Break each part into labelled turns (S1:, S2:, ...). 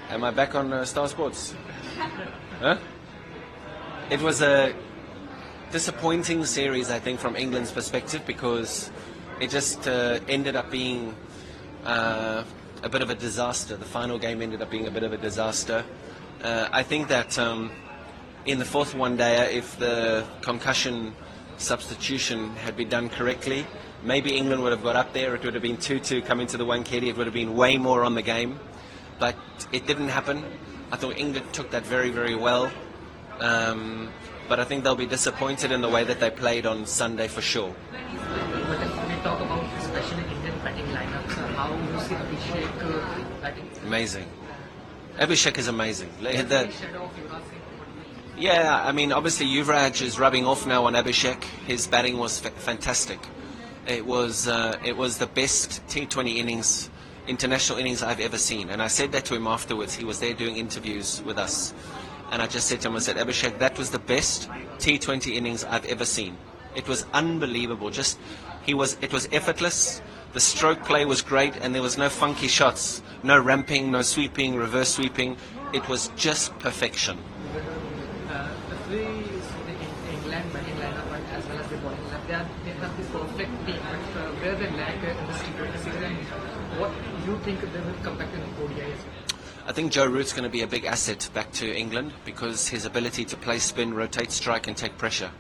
S1: Am I back on Star Sports? Huh? It was a disappointing series, I think, from England's perspective, because it just ended up being a bit of a disaster. The final game ended up being a bit of a disaster. I think that in the fourth one-dayer, if the concussion substitution had been done correctly, maybe England would have got up there. It would have been 2-2 coming to the Wankhede. It would have been way more on the game. But it didn't happen. I thought England took that very, very well. But I think they'll be disappointed in the way that they played on Sunday for sure.
S2: But when we talk about especially Indian batting lineups, how you see Abhishek batting?
S1: Amazing. Abhishek is amazing.
S2: Shadow of
S1: Yeah, I mean, obviously Yuvraj is rubbing off now on Abhishek. His batting was fantastic. It was the best T20 innings, international innings I've ever seen. And I said that to him afterwards. He was there doing interviews with us. And I just said to him, I said, Abhishek, that was the best T20 innings I've ever seen. It was unbelievable. It was effortless. The stroke play was great, and there was no funky shots, no ramping, no sweeping, reverse sweeping. It was just perfection.
S2: If we see the England batting lineup as well as the bowling lineup, they have this perfect team, but where they lack in this T20 season, what do you think they will come back in the ODI as well?
S1: I think Joe Root's going to be a big asset back to England because his ability to play spin, rotate, strike and take pressure.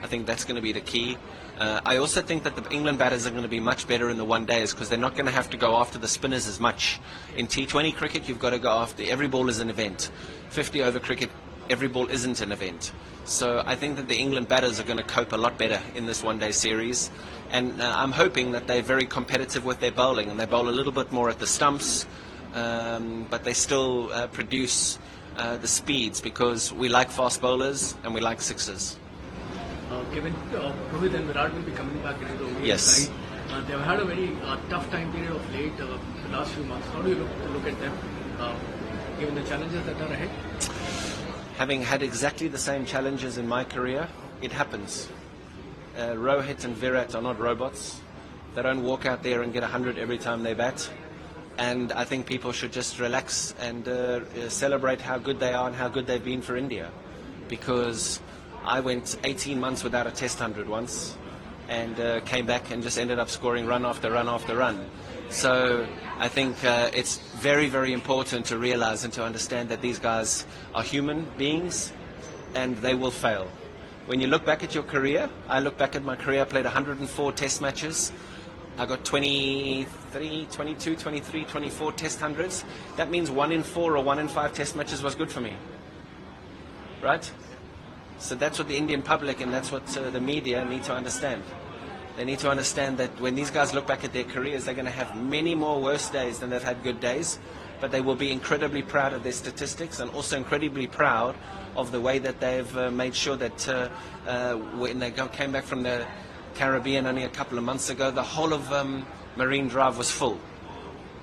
S1: I think that's going to be the key. I also think that the England batters are going to be much better in the one-days because they're not going to have to go after the spinners as much. In T20 cricket, you've got to go after every ball is an event. 50-over cricket, every ball isn't an event. So I think that the England batters are going to cope a lot better in this one-day series. And I'm hoping that they're very competitive with their bowling and they bowl a little bit more at the stumps. But they still produce the speeds because we like fast bowlers and we like sixers.
S3: Given Rohit and Virat will be coming back into the ODI
S1: Yes.
S3: side, they've had a very tough time period of late, the last few months. How do you look at them, given the challenges that are ahead?
S1: Having had exactly the same challenges in my career, it happens. Rohit and Virat are not robots. They don't walk out there and get 100 every time they bat. And I think people should just relax and celebrate how good they are and how good they've been for India. Because I went 18 months without a test 100 once and came back and just ended up scoring run after run after run. So I think it's very, very important to realize and to understand that these guys are human beings and they will fail. When you look back at your career, I look back at my career, I played 104 test matches. I got 23, 22, 23, 24 test hundreds. That means 1 in 4 or 1 in 5 test matches was good for me. Right? So that's what the Indian public and that's what the media need to understand. They need to understand that when these guys look back at their careers, they're going to have many more worse days than they've had good days. But they will be incredibly proud of their statistics and also incredibly proud of the way that they've made sure that when they came back from the Caribbean only a couple of months ago, the whole of Marine Drive was full.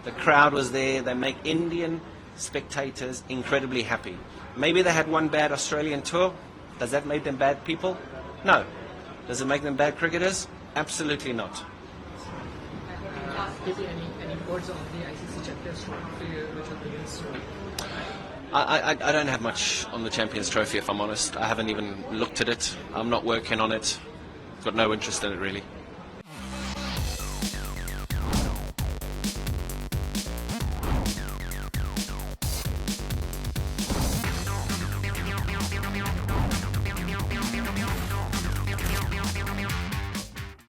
S1: The crowd was there. They make Indian spectators incredibly happy. Maybe they had one bad Australian tour. Does that make them bad people? No. Does it make them bad cricketers? Absolutely not.
S2: Any words on the ICC Champions Trophy which are being soon?
S1: I don't have much on the Champions Trophy, if I'm honest. I haven't even looked at it. I'm not working on it. Got no interest in it, really.